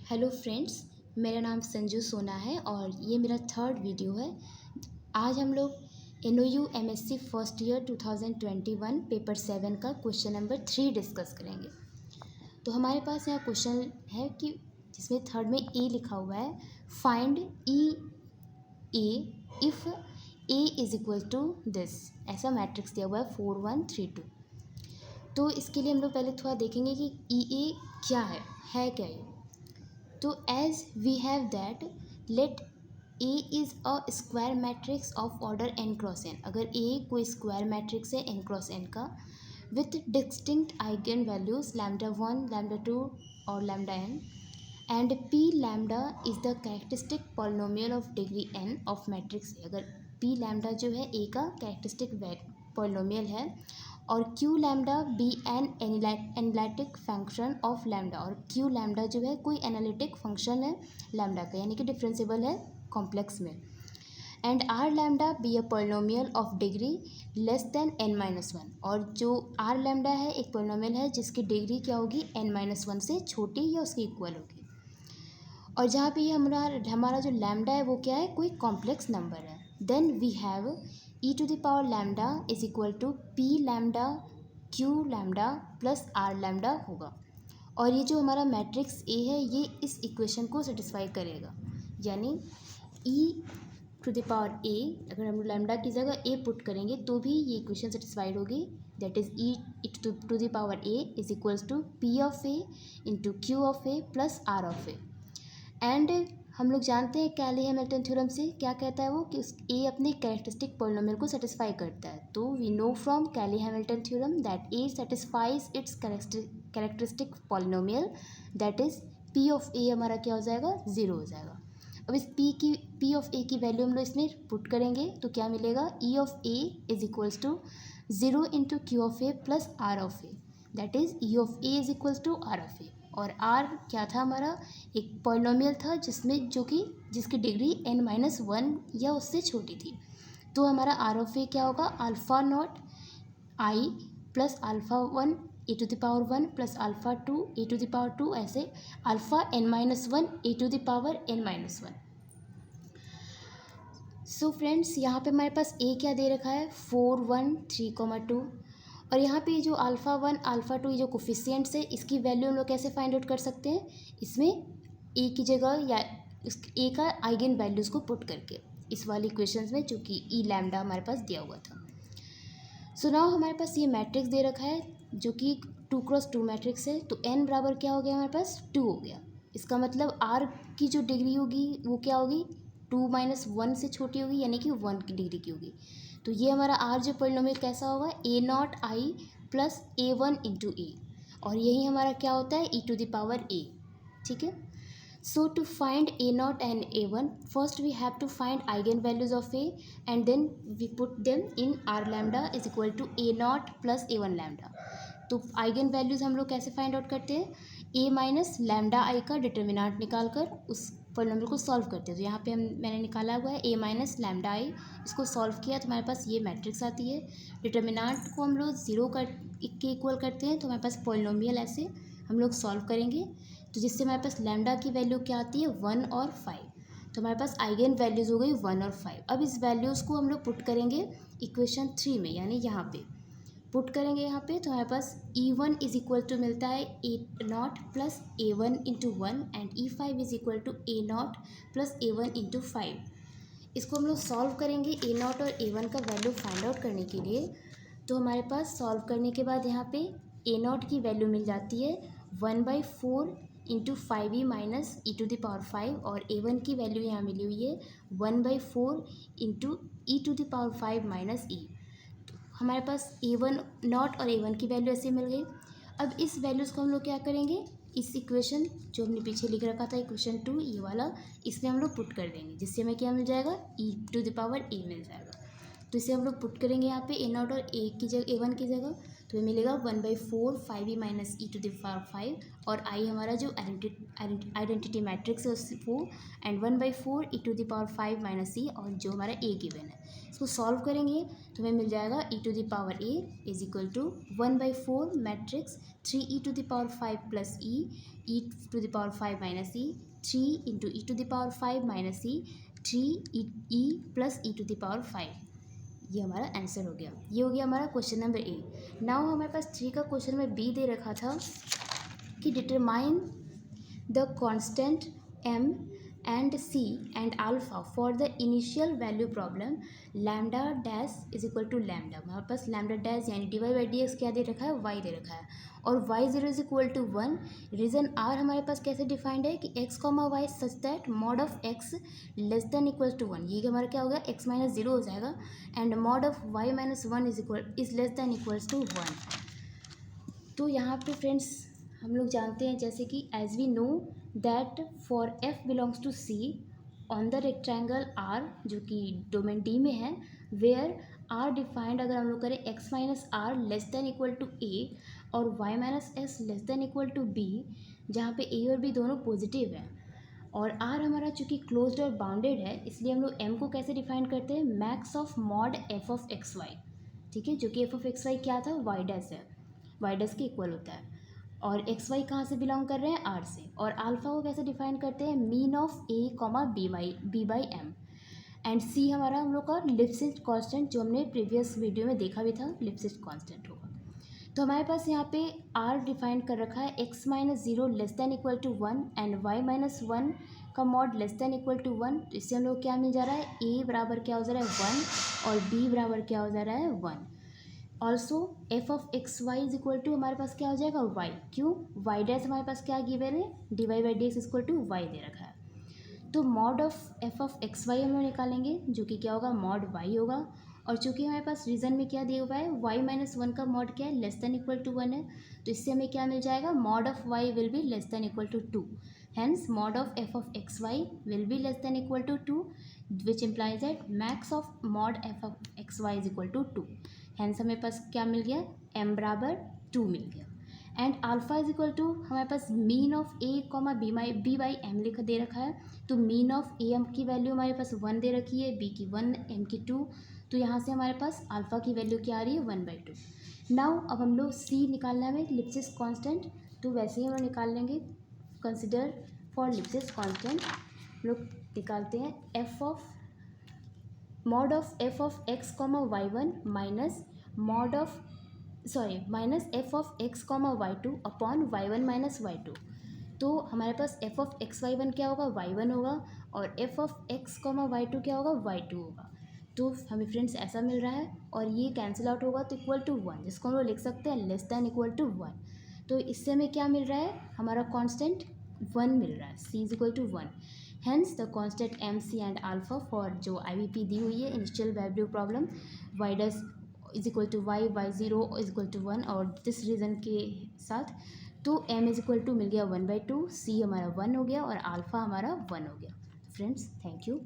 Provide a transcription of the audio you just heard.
Hello friends, मेरा नाम संजू सोना है और ये मेरा थर्ड वीडियो है। आज हम लोग NOU MSc first year 2021 paper 7 का क्वेश्चन नंबर 3 डिस्कस करेंगे। तो हमारे पास यहाँ क्वेश्चन है कि जिसमें थर्ड में ए लिखा हुआ है, find A if A is equal to this. ऐसा मैट्रिक्स दिया हुआ है 4 1 3 2। तो इसके लिए हम लोग पहले थोड़ा देखेंगे कि ए क्या है क्या ये। तो as we have that let A is a square matrix of order n cross n। अगर ए कोई स्क्वायर मैट्रिक्स है n क्रॉस n का with distinct eigen values lambda 1 lambda 2 और lambda n and p lambda is the characteristic polynomial of degree n of matrix A. अगर p lambda जो है a का characteristic polynomial है और q lambda be an analytic function of lambda, और q lambda जो है कोई एनालिटिक फंक्शन है लैम्डा का, यानी कि डिफरेंशिएबल है कॉम्प्लेक्स में। And r lambda be a polynomial of degree less than n-1, और जो आर लैम्डा है एक पॉलिनोमियल है जिसकी डिग्री क्या होगी n-1 से छोटी या उसकी इक्वल होगी। और जहाँ पे ये हमारा जो लैम्डा है वो क्या है, कोई कॉम्प्लेक्स नंबर है। Then we have e to the power lambda is equal to p lambda q lambda plus r lambda होगा। और ये जो हमारा मैट्रिक्स ए है ये इस इक्वेशन को सेटिस्फाई करेगा, यानी e to the power a, अगर हम लैम्डा की जगह a पुट करेंगे तो भी ये इक्वेशन सेटिस्फाइड होगी। That is e to the power a is equals to p of a into q of a plus r of a। And हम लोग जानते हैं कैली हैमिल्टन थ्योरम से क्या कहता है वो, कि ए अपने कैरेक्टरिस्टिक पॉलिनोमियल को सेटिस्फाई करता है। तो we know from Cayley Hamilton theorem that A satisfies its characteristic polynomial, that is p of A हमारा क्या हो जाएगा, 0 हो जाएगा। अब इस पी ऑफ ए की वैल्यू हम लोग इसमें पुट करेंगे तो क्या मिलेगा, e of A is equals to 0 into q of A plus r of A, that is e of A is equals to r of A. और r क्या था हमारा, एक पॉलिनोमियल था जिसकी डिग्री n-1 या उससे छोटी थी। तो हमारा r ऑफ ए क्या होगा, alpha not i plus alpha 1 A to the power 1 plus alpha 2 A to the power 2, ऐसे alpha n-1 A to the power n-1। So friends, यहाँ पे हमारे पास a क्या दे रखा है, 4 1 3 2। और यहाँ पे जो अल्फ़ा 1 अल्फ़ा 2 ये जो कोफिशिएंट्स है इसकी वैल्यू हम लोग कैसे फाइंड आउट कर सकते हैं, इसमें ए की जगह या ए का आइगन वैल्यूज़ को पुट करके, इस वाली इक्वेशंस में, चूँकि ई लैम्डा हमारे पास दिया हुआ था। सो नाउ हमारे पास ये मैट्रिक्स दे रखा है जो कि 2x2 मैट्रिक्स है। तो n बराबर क्या हो गया, हमारे पास 2 हो गया। इसका मतलब r की जो डिग्री होगी वो क्या होगी, 2-1 से छोटी होगी, यानी कि 1 की डिग्री की होगी। तो ये हमारा r जो पॉलिनोमियल कैसा होगा, a0i प्लस a1 इंटू ए, और यही हमारा क्या होता है, e to the power a। ठीक है। So to find a0 and a1, first we have to find eigenvalues of a and then we put them in r lambda is equal to a0 plus a1 lambda। तो eigen values हम लोग कैसे find out करते हैं, a minus lambda आई का determinant निकाल कर उस पॉलिनोमियल को सॉल्व करते हैं। तो यहाँ पे मैंने निकाला हुआ है a माइनस लैम्डा आई, इसको सॉल्व किया तो हमारे पास ये मैट्रिक्स आती है। डिटर्मिनांट को हम लोग 0 के इक्वल करते हैं तो हमारे पास पॉलिनोमियल ऐसे हम लोग सॉल्व करेंगे, तो जिससे हमारे पास लैम्डा की वैल्यू क्या आती है, 1 और 5। तो हमारे पास आइगन वैल्यूज़ हो गई 1 और 5। अब इस वैल्यूज़ को हम लोग पुट करेंगे इक्वेशन 3 में, यानी यहाँ पे पुट करेंगे यहाँ पे, तो हमारे पास e1 इज इक्वल टू मिलता है a0 plus a1 into 1 and e5 is equal to a0 plus a1 into 5। इसको हम लोग सॉल्व करेंगे a0 और a1 का वैल्यू फाइंड आउट करने के लिए। तो हमारे पास सॉल्व करने के बाद यहाँ पे a0 की वैल्यू मिल जाती है 1/4 into 5e minus e to the power 5, और a1 की वैल्यू यहाँ मिली हुई है 1/4 into e to the power 5 minus e. हमारे पास a1 नॉट और a1 की वैल्यू ऐसे मिल गई। अब इस वैल्यूज़ को हम लोग क्या करेंगे, इस इक्वेशन जो हमने पीछे लिख रखा था इक्वेशन 2 ये वाला, इसमें हम लोग पुट कर देंगे, जिससे हमें क्या मिल जाएगा, e to the power a मिल जाएगा। तो इसे हम लोग पुट करेंगे यहाँ पे A0 और A की जगह A1 की जगह, तो ये मिलेगा 1/4 5e minus e to the power 5 और I हमारा जो आइडेंटिटी मैट्रिक्स है वो, and 1/4 e to the power 5 minus e और जो हमारा A गिवन है, इसको सॉल्व करेंगे तो हमें मिल जाएगा e to the power A is equal to 1/4 matrix 3e to the power 5 plus e to the power 5 minus e 3 into e to the power 5 minus e 3 e plus e to the power 5। ये हमारा answer हो गया। ये हो गया हमारा question number A. Now हमारे पास 3 का क्वेश्चन में बी दे रखा था कि determine the constant m and c and alpha for the initial value problem lambda dash is equal to lambda. हमारे पास लैम्डा डैश यानी dy बाई डी एक्स क्या दे रखा है, y दे रखा है, और y0 is equal to 1। Region r हमारे पास कैसे डिफाइंड है कि x comma y such that mod of x less than equal to 1, ये हमारा क्या हो गया x माइनस 0 हो जाएगा, and mod of y minus 1 is less than equals to 1। तो यहाँ पे फ्रेंड्स हम लोग जानते हैं जैसे कि as we know that for f belongs to c on the rectangle r जो कि डोमेन D में है, वेयर r डिफाइंड अगर हम लोग करें x minus r less than equal to a और y minus s less than equal to b, जहाँ पे a और b दोनों पॉजिटिव है, और r हमारा चूँकि क्लोज्ड और बाउंडेड है, इसलिए हम लोग m को कैसे डिफाइन करते हैं, max of mod f of x y, ठीक है, जो कि f ऑफ एक्स वाई क्या था, y डैश है, y डैश के इक्वल होता है, और एक्स वाई कहाँ से बिलोंग कर रहे हैं, आर से। और अल्फ़ा को कैसे डिफाइन करते हैं, mean of a comma b by m, and c हमारा हम लोग का लिप्सिस कांस्टेंट जो हमने प्रीवियस वीडियो में देखा भी था, लिप्सिस कांस्टेंट होगा। तो हमारे पास यहाँ पे आर डिफाइन कर रखा है x minus 0 less than equal to 1 and y minus 1 का mod less than equal to 1। तो इससे हम लोग क्या मिल जा रहा है, ए बराबर क्या हो जा रहा है 1 और बी बराबर क्या हो जा रहा है 1। Also f of x y is equal to हमारे पास क्या हो जाएगा वाई, क्यों, वाई डैश हमारे पास क्या गिवन है, d y by d x equal to y दे रखा है। तो mod of f of x y हम लोग निकालेंगे जो कि क्या होगा, मॉड वाई होगा, और चूंकि हमारे पास रीजन में क्या दिया हुआ है, वाई माइनस 1 का मॉड क्या है, लेस देन इक्वल टू 1 है, तो इससे हमें क्या मिल जाएगा, mod of y will be less than equal to 2, hence mod of f of x y will be less than equal to 2, which implies that max of mod f of x y is equal to 2, hence हमें पास क्या मिल गया, m बराबर 2 मिल गया, and alpha is equal to हमारे पास mean of a comma b by m लिख दे रखा है, तो मीन ऑफ a एम की वैल्यू हमारे पास 1 दे रखी है, b की 1, m की 2, तो यहाँ से हमारे पास अल्फा की वैल्यू क्या आ रही है 1/2। नाउ अब हम लोग c निकालना है लिप्सिस कांस्टेंट, तो वैसे ही हम लोग निकाल लेंगे, कंसिडर फॉर लिप्सिस कांस्टेंट हम लोग निकालते हैं f of mod of f of x comma y 1 minus mod of minus f of x comma y 2 upon y 1 minus y 2। तो हमारे पास एफ ऑफ एक्स वाई 1 क्या होगा, वाई 1 होगा, और f of x comma y 2 क्या होगा, Y 2 होगा। तो हमें फ्रेंड्स ऐसा मिल रहा है, और ये कैंसिल आउट होगा तो इक्वल टू 1, जिसको हम लोग लिख सकते हैं लेस दैन इक्वल टू 1। तो इससे हमें क्या मिल रहा है, हमारा कांस्टेंट 1 मिल रहा है, c is equal to 1, hence the constant m c and alpha for जो IVP दी हुई है initial value problem y dash is equal to y, y0 is equal to 1 और दिस रीज़न के साथ, तो m इज इक्वल टू मिल गया 1/2, c हमारा 1 हो गया और अल्फ़ा हमारा 1 हो गया। Friends thank you.